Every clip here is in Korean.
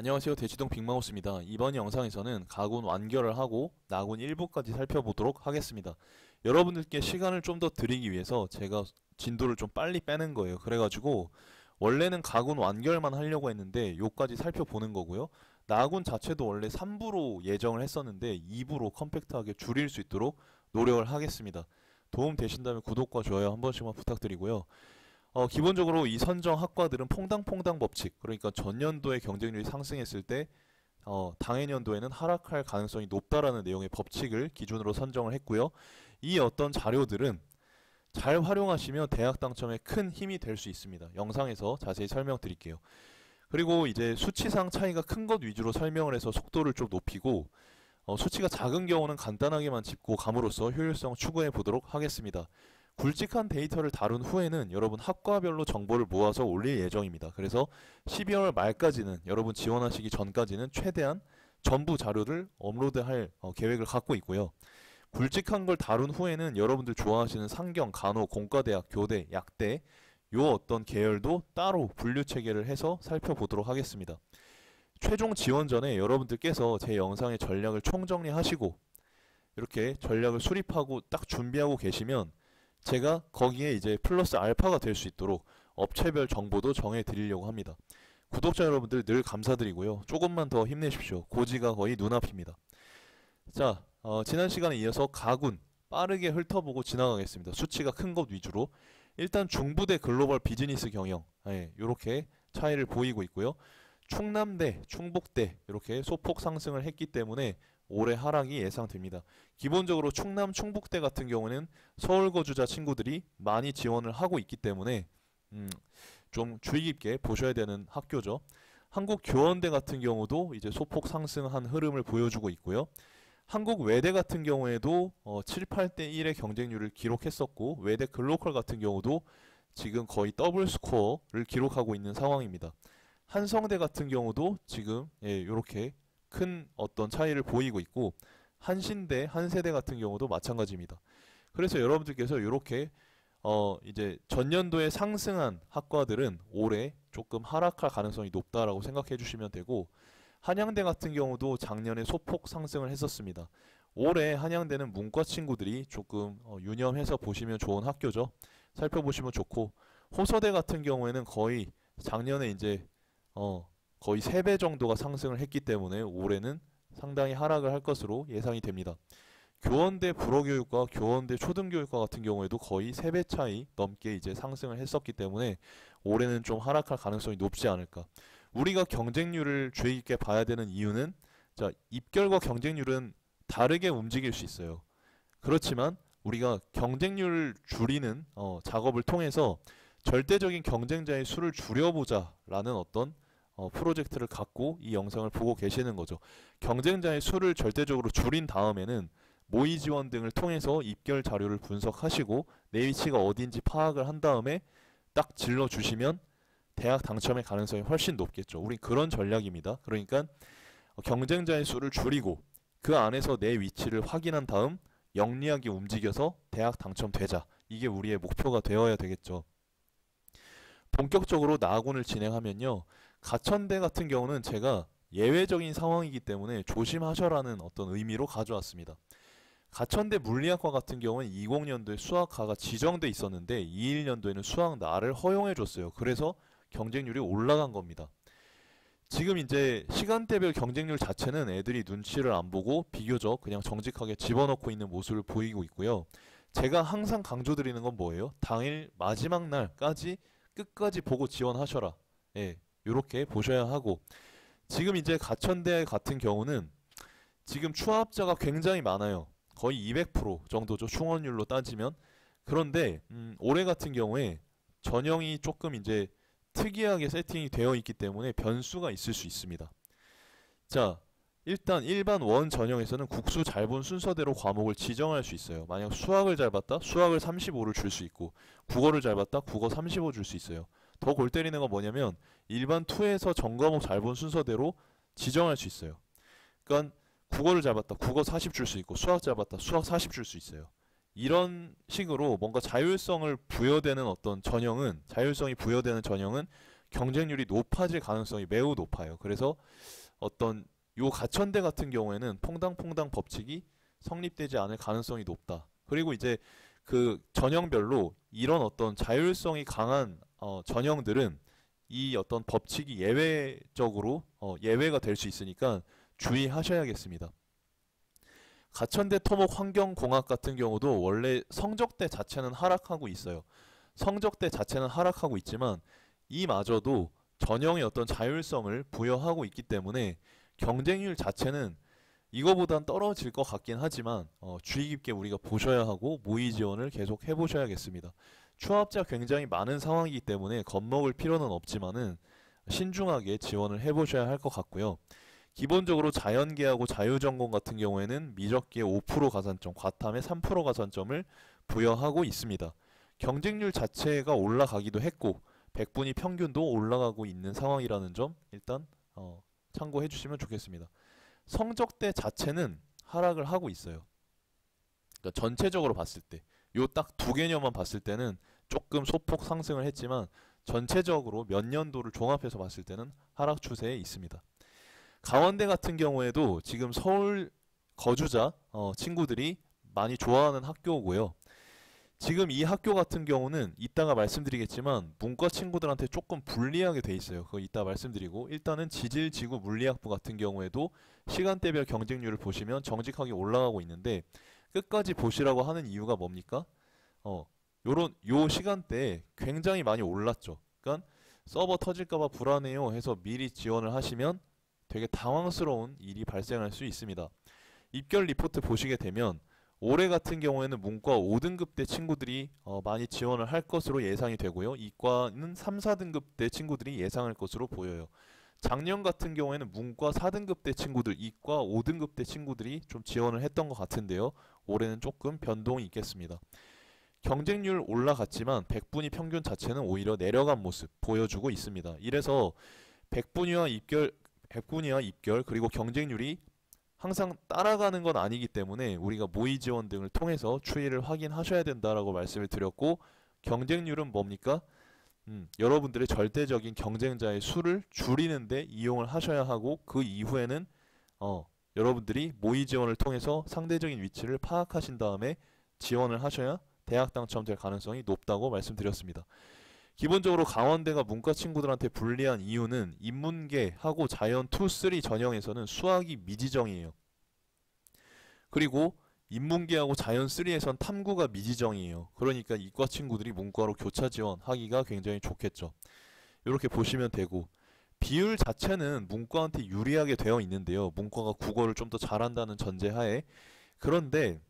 안녕하세요. 대치동 빅마우스입니다. 이번 영상에서는 가군 완결을 하고 나군 일부까지 살펴보도록 하겠습니다. 여러분들께 시간을 좀 더 드리기 위해서 제가 진도를 좀 빨리 빼는 거예요. 그래가지고 원래는 가군 완결만 하려고 했는데 요까지 살펴보는 거고요. 나군 자체도 원래 3부로 예정을 했었는데 2부로 컴팩트하게 줄일 수 있도록 노력을 하겠습니다. 도움 되신다면 구독과 좋아요 한 번씩만 부탁드리고요. 기본적으로 이 선정 학과들은 퐁당퐁당 법칙, 그러니까 전년도에 경쟁률이 상승했을 때 당해년도에는 하락할 가능성이 높다라는 내용의 법칙을 기준으로 선정을 했고요. 이 어떤 자료들은 잘 활용하시면 대학 당첨에 큰 힘이 될 수 있습니다. 영상에서 자세히 설명드릴게요. 그리고 이제 수치상 차이가 큰 것 위주로 설명을 해서 속도를 좀 높이고 수치가 작은 경우는 간단하게만 짚고 감으로써 효율성 추구해 보도록 하겠습니다. 굵직한 데이터를 다룬 후에는 여러분 학과별로 정보를 모아서 올릴 예정입니다. 그래서 12월 말까지는 여러분 지원하시기 전까지는 최대한 전부 자료를 업로드할 계획을 갖고 있고요. 굵직한 걸 다룬 후에는 여러분들 좋아하시는 상경, 간호, 공과대학, 교대, 약대 요 어떤 계열도 따로 분류 체계를 해서 살펴보도록 하겠습니다. 최종 지원 전에 여러분들께서 제 영상의 전략을 총정리하시고 이렇게 전략을 수립하고 딱 준비하고 계시면 제가 거기에 이제 플러스 알파가 될 수 있도록 업체별 정보도 정해 드리려고 합니다. 구독자 여러분들 늘 감사드리고요. 조금만 더 힘내십시오. 고지가 거의 눈앞입니다. 자, 지난 시간에 이어서 가군 빠르게 훑어보고 지나가겠습니다. 수치가 큰 것 위주로. 일단 중부대 글로벌 비즈니스 경영, 이렇게 차이를 보이고 있고요. 충남대, 충북대 이렇게 소폭 상승을 했기 때문에 올해 하락이 예상됩니다. 기본적으로 충남, 충북대 같은 경우는 서울 거주자 친구들이 많이 지원을 하고 있기 때문에 좀 주의 깊게 보셔야 되는 학교죠. 한국교원대 같은 경우도 이제 소폭 상승한 흐름을 보여주고 있고요. 한국외대 같은 경우에도 7, 8대 1의 경쟁률을 기록했었고 외대 글로컬 같은 경우도 지금 거의 더블 스코어를 기록하고 있는 상황입니다. 한성대 같은 경우도 지금 이렇게 큰 어떤 차이를 보이고 있고 한신대, 한세대 같은 경우도 마찬가지입니다. 그래서 여러분들께서 이렇게 이제 전년도에 상승한 학과들은 올해 조금 하락할 가능성이 높다라고 생각해 주시면 되고 한양대 같은 경우도 작년에 소폭 상승을 했었습니다. 올해 한양대는 문과 친구들이 조금 유념해서 보시면 좋은 학교죠. 살펴보시면 좋고 호서대 같은 경우에는 거의 작년에 이제 거의 3배 정도가 상승을 했기 때문에 올해는 상당히 하락을 할 것으로 예상이 됩니다. 교원대 불어교육과 교원대 초등교육과 같은 경우에도 거의 3배 차이 넘게 이제 상승을 했었기 때문에 올해는 좀 하락할 가능성이 높지 않을까. 우리가 경쟁률을 주의 깊게 봐야 되는 이유는 자, 입결과 경쟁률은 다르게 움직일 수 있어요. 그렇지만 우리가 경쟁률을 줄이는 작업을 통해서 절대적인 경쟁자의 수를 줄여보자 라는 어떤 프로젝트를 갖고 이 영상을 보고 계시는 거죠. 경쟁자의 수를 절대적으로 줄인 다음에는 모의 지원 등을 통해서 입결 자료를 분석하시고 내 위치가 어디인지 파악을 한 다음에 딱 질러 주시면 대학 당첨의 가능성이 훨씬 높겠죠. 우린 그런 전략입니다. 그러니까 경쟁자의 수를 줄이고 그 안에서 내 위치를 확인한 다음 영리하게 움직여서 대학 당첨되자. 이게 우리의 목표가 되어야 되겠죠. 본격적으로 나군을 진행하면요. 가천대 같은 경우는 제가 예외적인 상황이기 때문에 조심하셔라는 어떤 의미로 가져왔습니다. 가천대 물리학과 같은 경우는 20년도에 수학과가 지정돼 있었는데 21년도에는 수학나를 허용해 줬어요. 그래서 경쟁률이 올라간 겁니다. 지금 이제 시간대별 경쟁률 자체는 애들이 눈치를 안 보고 비교적 그냥 정직하게 집어넣고 있는 모습을 보이고 있고요. 제가 항상 강조드리는 건 뭐예요? 당일 마지막 날까지 끝까지 보고 지원하셔라. 이렇게 보셔야 하고 지금 이제 가천대 같은 경우는 지금 추합자가 굉장히 많아요. 거의 200% 정도죠. 충원율로 따지면. 그런데 올해 같은 경우에 전형이 조금 이제 특이하게 세팅이 되어 있기 때문에 변수가 있을 수 있습니다. 자, 일단 일반 원 전형에서는 국수 잘 본 순서대로 과목을 지정할 수 있어요. 만약 수학을 잘 봤다? 수학을 35를 줄 수 있고 국어를 잘 봤다? 국어 35 줄 수 있어요. 더 골 때리는 건 뭐냐면 일반 2에서 전과목 잘 본 순서대로 지정할 수 있어요. 그러니까 국어를 잘 봤다. 국어 40 줄 수 있고 수학 잘 봤다. 수학 40 줄 수 있어요. 이런 식으로 뭔가 자율성을 부여되는 어떤 전형은 자율성이 부여되는 전형은 경쟁률이 높아질 가능성이 매우 높아요. 그래서 어떤 요 가천대 같은 경우에는 퐁당퐁당 법칙이 성립되지 않을 가능성이 높다. 그리고 이제 그 전형별로 이런 어떤 자율성이 강한 전형들은 이 어떤 법칙이 예외적으로 예외가 될 수 있으니까 주의하셔야겠습니다. 가천대 토목 환경공학 같은 경우도 원래 성적대 자체는 하락하고 있어요. 성적대 자체는 하락하고 있지만 이마저도 전형의 어떤 자율성을 부여하고 있기 때문에 경쟁률 자체는 이거보단 떨어질 것 같긴 하지만 주의 깊게 우리가 보셔야 하고 모의 지원을 계속 해보셔야겠습니다. 추합자 굉장히 많은 상황이기 때문에 겁먹을 필요는 없지만은 신중하게 지원을 해보셔야 할 것 같고요. 기본적으로 자연계하고 자유전공 같은 경우에는 미적기에 5% 가산점, 과탐에 3% 가산점을 부여하고 있습니다. 경쟁률 자체가 올라가기도 했고 백분위 평균도 올라가고 있는 상황이라는 점 일단 참고해 주시면 좋겠습니다. 성적대 자체는 하락을 하고 있어요. 그러니까 전체적으로 봤을 때 요 딱 두 개념만 봤을 때는 조금 소폭 상승을 했지만 전체적으로 몇 년도를 종합해서 봤을 때는 하락 추세에 있습니다. 강원대 같은 경우에도 지금 서울 거주자 친구들이 많이 좋아하는 학교고요. 지금 이 학교 같은 경우는 이따가 말씀드리겠지만 문과 친구들한테 조금 불리하게 돼 있어요. 그거 이따 말씀드리고 일단은 지질지구 물리학부 같은 경우에도 시간대별 경쟁률을 보시면 정직하게 올라가고 있는데 끝까지 보시라고 하는 이유가 뭡니까? 요 시간대에 굉장히 많이 올랐죠. 그러니까 서버 터질까봐 불안해요 해서 미리 지원을 하시면 되게 당황스러운 일이 발생할 수 있습니다. 입결 리포트 보시게 되면 올해 같은 경우에는 문과 5등급대 친구들이 많이 지원을 할 것으로 예상이 되고요. 이과는 3, 4등급대 친구들이 예상할 것으로 보여요. 작년 같은 경우에는 문과 4등급대 친구들, 이과 5등급대 친구들이 좀 지원을 했던 것 같은데요. 올해는 조금 변동이 있겠습니다. 경쟁률 올라갔지만 백분위 평균 자체는 오히려 내려간 모습 보여주고 있습니다. 이래서 백분위와 입결 그리고 경쟁률이 항상 따라가는 건 아니기 때문에 우리가 모의 지원 등을 통해서 추이를 확인하셔야 된다라고 말씀을 드렸고 경쟁률은 뭡니까? 여러분들의 절대적인 경쟁자의 수를 줄이는데 이용을 하셔야 하고 그 이후에는 여러분들이 모의 지원을 통해서 상대적인 위치를 파악하신 다음에 지원을 하셔야 대학 당첨될 가능성이 높다고 말씀드렸습니다. 기본적으로 강원대가 문과 친구들한테 불리한 이유는 인문계하고 자연 2, 3 전형에서는 수학이 미지정이에요. 그리고 인문계하고 자연 3에선 탐구가 미지정이에요. 그러니까 이과 친구들이 문과로 교차 지원하기가 굉장히 좋겠죠. 이렇게 보시면 되고 비율 자체는 문과한테 유리하게 되어 있는데요. 문과가 국어를 좀 더 잘한다는 전제하에 그런데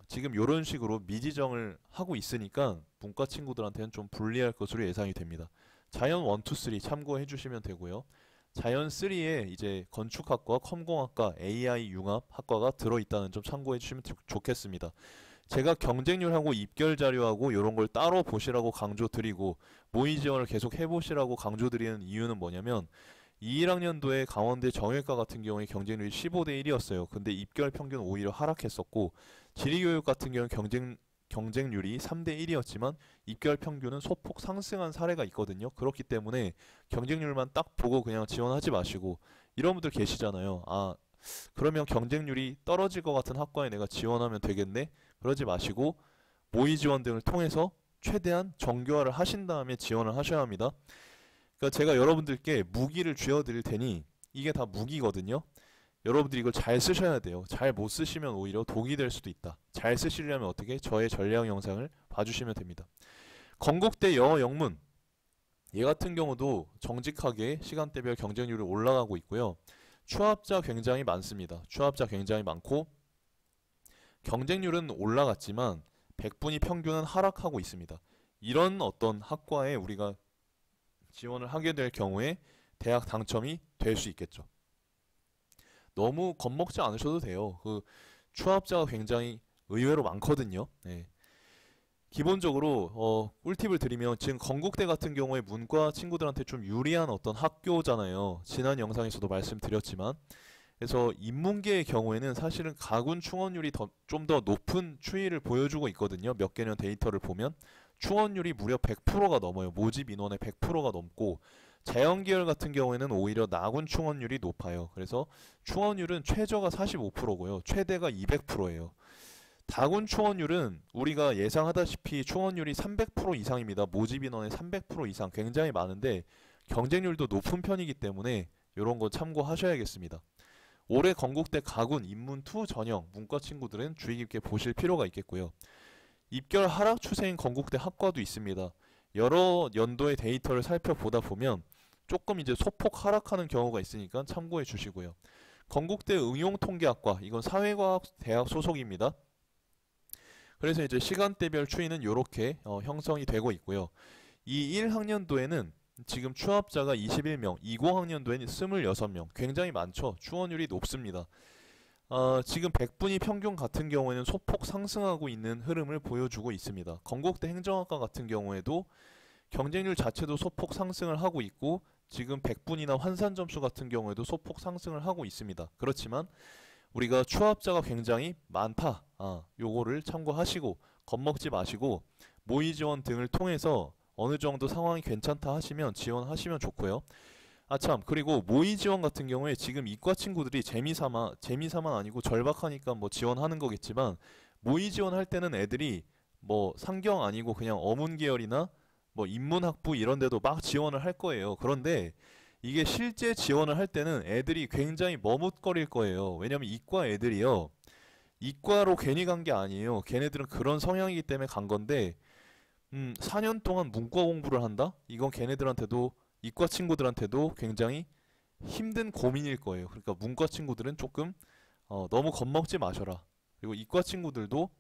지금 이런 식으로 미지정을 하고 있으니까 문과 친구들한테는 좀 불리할 것으로 예상이 됩니다. 자연 1, 2, 3 참고해 주시면 되고요. 자연 3에 이제 건축학과, 컴공학과, AI 융합 학과가 들어있다는 점 참고해 주시면 좋겠습니다. 제가 경쟁률하고 입결 자료하고 이런 걸 따로 보시라고 강조드리고 모의 지원을 계속 해보시라고 강조드리는 이유는 뭐냐면 21학년도에 강원대 정외과 같은 경우에 경쟁률이 15대 1이었어요. 근데 입결 평균 오히려 하락했었고 지리교육 같은 경우는 경쟁률이 3대 1이었지만 입결 평균은 소폭 상승한 사례가 있거든요. 그렇기 때문에 경쟁률만 딱 보고 그냥 지원하지 마시고 이런 분들 계시잖아요. 아, 그러면 경쟁률이 떨어질 것 같은 학과에 내가 지원하면 되겠네? 그러지 마시고 모의 지원 등을 통해서 최대한 정교화를 하신 다음에 지원을 하셔야 합니다. 그러니까 제가 여러분들께 무기를 쥐어드릴 테니 이게 다 무기거든요. 여러분들이 이걸 잘 쓰셔야 돼요. 잘 못 쓰시면 오히려 독이 될 수도 있다. 잘 쓰시려면 어떻게? 저의 전략 영상을 봐주시면 됩니다. 건국대 영어 영문 얘 같은 경우도 정직하게 시간대별 경쟁률이 올라가고 있고요. 추합자 굉장히 많습니다. 추합자 굉장히 많고 경쟁률은 올라갔지만 백분위 평균은 하락하고 있습니다. 이런 어떤 학과에 우리가 지원을 하게 될 경우에 대학 당첨이 될 수 있겠죠. 너무 겁먹지 않으셔도 돼요. 그 추합자가 굉장히 의외로 많거든요. 네. 기본적으로 꿀팁을 드리면 지금 건국대 같은 경우에 문과 친구들한테 좀 유리한 어떤 학교잖아요. 지난 영상에서도 말씀드렸지만 그래서 인문계의 경우에는 사실은 가군 충원율이 좀 더 높은 추이를 보여주고 있거든요. 몇 개년 데이터를 보면 충원율이 무려 100%가 넘어요. 모집 인원의 100%가 넘고 자연계열 같은 경우에는 오히려 나군 충원율이 높아요. 그래서 충원율은 최저가 45%고요. 최대가 200%예요. 다군 충원율은 우리가 예상하다시피 충원율이 300% 이상입니다. 모집 인원의 300% 이상 굉장히 많은데 경쟁률도 높은 편이기 때문에 이런 거 참고하셔야겠습니다. 올해 건국대 가군 인문2 전형 문과 친구들은 주의 깊게 보실 필요가 있겠고요. 입결 하락 추세인 건국대 학과도 있습니다. 여러 연도의 데이터를 살펴보다 보면 조금 이제 소폭 하락하는 경우가 있으니까 참고해 주시고요. 건국대 응용통계학과, 이건 사회과학 대학 소속입니다. 그래서 이제 시간대별 추이는 이렇게 형성이 되고 있고요. 이 1학년도에는 지금 추합자가 21명, 20학년도에는 26명, 굉장히 많죠. 추원율이 높습니다. 지금 100분위 평균 같은 경우에는 소폭 상승하고 있는 흐름을 보여주고 있습니다. 건국대 행정학과 같은 경우에도 경쟁률 자체도 소폭 상승을 하고 있고 지금 100분위나 환산 점수 같은 경우에도 소폭 상승을 하고 있습니다. 그렇지만 우리가 추합자가 굉장히 많다. 요거를 참고하시고 겁먹지 마시고 모의 지원 등을 통해서 어느 정도 상황이 괜찮다 하시면 지원하시면 좋고요. 참, 그리고 모의 지원 같은 경우에 지금 이과 친구들이 재미삼아 아니고 절박하니까 뭐 지원하는 거겠지만 모의 지원할 때는 애들이 뭐 상경 아니고 그냥 어문 계열이나 뭐 인문학부 이런 데도 막 지원을 할 거예요. 그런데 이게 실제 지원을 할 때는 애들이 굉장히 머뭇거릴 거예요. 왜냐면 이과 애들이요. 이과로 괜히 간 게 아니에요. 걔네들은 그런 성향이기 때문에 간 건데 4년 동안 문과 공부를 한다? 이건 걔네들한테도 이과 친구들한테도 굉장히 힘든 고민일 거예요. 그러니까 문과 친구들은 조금 너무 겁먹지 마셔라. 그리고 이과 친구들도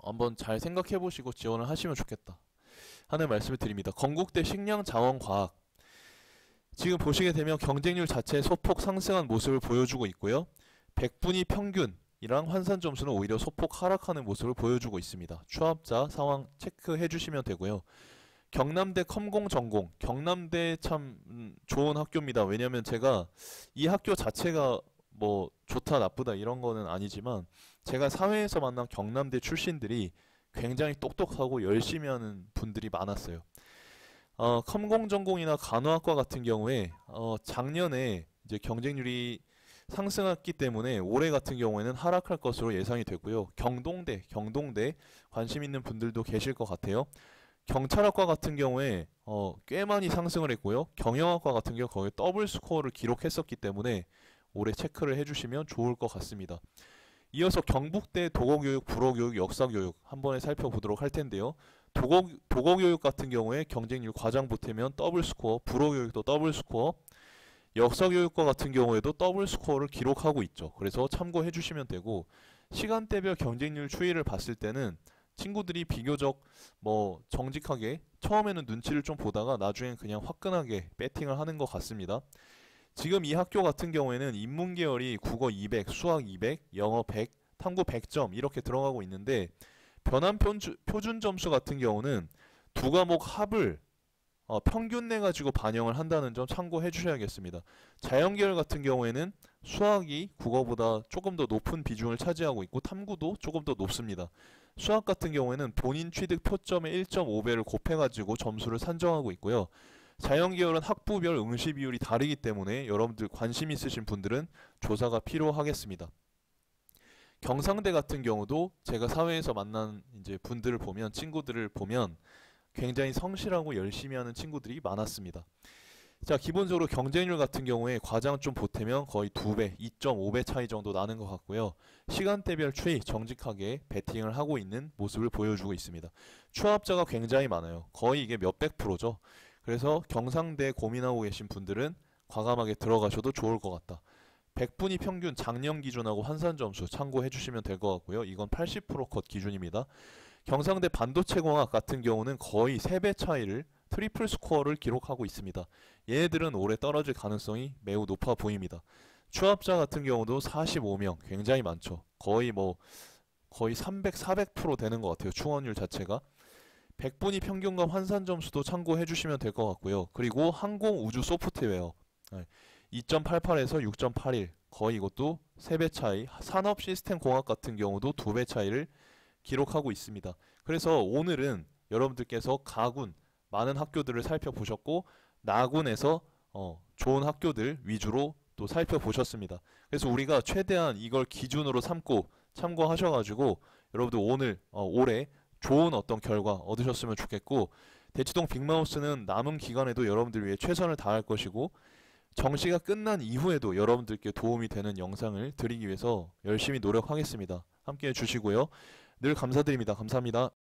한번 잘 생각해 보시고 지원을 하시면 좋겠다 하는 말씀을 드립니다. 건국대 식량자원과학, 지금 보시게 되면 경쟁률 자체 소폭 상승한 모습을 보여주고 있고요. 100분위 평균이랑 환산 점수는 오히려 소폭 하락하는 모습을 보여주고 있습니다. 추합자 상황 체크해 주시면 되고요. 경남대 컴공전공, 경남대 참 좋은 학교입니다. 왜냐면 제가 이 학교 자체가 뭐 좋다 나쁘다 이런 거는 아니지만 제가 사회에서 만난 경남대 출신들이 굉장히 똑똑하고 열심히 하는 분들이 많았어요. 컴공전공이나 간호학과 같은 경우에 작년에 이제 경쟁률이 상승했기 때문에 올해 같은 경우에는 하락할 것으로 예상이 되고요. 경동대 관심 있는 분들도 계실 것 같아요. 경찰학과 같은 경우에 꽤 많이 상승을 했고요. 경영학과 같은 경우 거의 더블 스코어를 기록했었기 때문에 올해 체크를 해주시면 좋을 것 같습니다. 이어서 경북대 도거교육, 불어교육, 역사교육 한 번에 살펴보도록 할 텐데요. 도거교육 같은 경우에 경쟁률 과장 보태면 더블 스코어, 불어교육도 더블 스코어, 역사교육과 같은 경우에도 더블 스코어를 기록하고 있죠. 그래서 참고해 주시면 되고, 시간대별 경쟁률 추이를 봤을 때는 친구들이 비교적 뭐 정직하게 처음에는 눈치를 좀 보다가 나중엔 그냥 화끈하게 배팅을 하는 것 같습니다. 지금 이 학교 같은 경우에는 인문 계열이 국어 200, 수학 200, 영어 100, 탐구 100점 이렇게 들어가고 있는데 변환 표준 점수 같은 경우는 두 과목 합을 평균 내 가지고 반영을 한다는 점 참고해 주셔야겠습니다. 자연계열 같은 경우에는 수학이 국어보다 조금 더 높은 비중을 차지하고 있고 탐구도 조금 더 높습니다. 수학 같은 경우에는 본인 취득 표점의 1.5배를 곱해가지고 점수를 산정하고 있고요. 자연계열은 학부별 응시 비율이 다르기 때문에 여러분들 관심 있으신 분들은 조사가 필요하겠습니다. 경상대 같은 경우도 제가 사회에서 만난 이제 분들을 보면, 친구들을 보면 굉장히 성실하고 열심히 하는 친구들이 많았습니다. 자, 기본적으로 경쟁률 같은 경우에 과장 좀 보태면 거의 2배, 2.5배 차이 정도 나는 것 같고요. 시간대별 추이 정직하게 배팅을 하고 있는 모습을 보여주고 있습니다. 추합자가 굉장히 많아요. 거의 이게 몇백 프로죠. 그래서 경상대 고민하고 계신 분들은 과감하게 들어가셔도 좋을 것 같다. 100분위 평균 작년 기준하고 환산 점수 참고해 주시면 될 것 같고요. 이건 80% 컷 기준입니다. 경상대 반도체공학 같은 경우는 거의 3배 차이를 트리플 스코어를 기록하고 있습니다. 얘네들은 올해 떨어질 가능성이 매우 높아 보입니다. 추합자 같은 경우도 45명, 굉장히 많죠. 거의 300, 400% 되는 것 같아요. 충원율 자체가. 100분위 평균과 환산 점수도 참고해 주시면 될 것 같고요. 그리고 항공 우주 소프트웨어 2.88에서 6.81, 거의 이것도 3배 차이. 산업 시스템 공학 같은 경우도 2배 차이를 기록하고 있습니다. 그래서 오늘은 여러분들께서 가군 많은 학교들을 살펴보셨고 나군에서 좋은 학교들 위주로 또 살펴보셨습니다. 그래서 우리가 최대한 이걸 기준으로 삼고 참고하셔가지고 여러분들 오늘 올해 좋은 어떤 결과 얻으셨으면 좋겠고, 대치동 빅마우스는 남은 기간에도 여러분들 위해 최선을 다할 것이고 정시가 끝난 이후에도 여러분들께 도움이 되는 영상을 드리기 위해서 열심히 노력하겠습니다. 함께 해주시고요. 늘 감사드립니다. 감사합니다.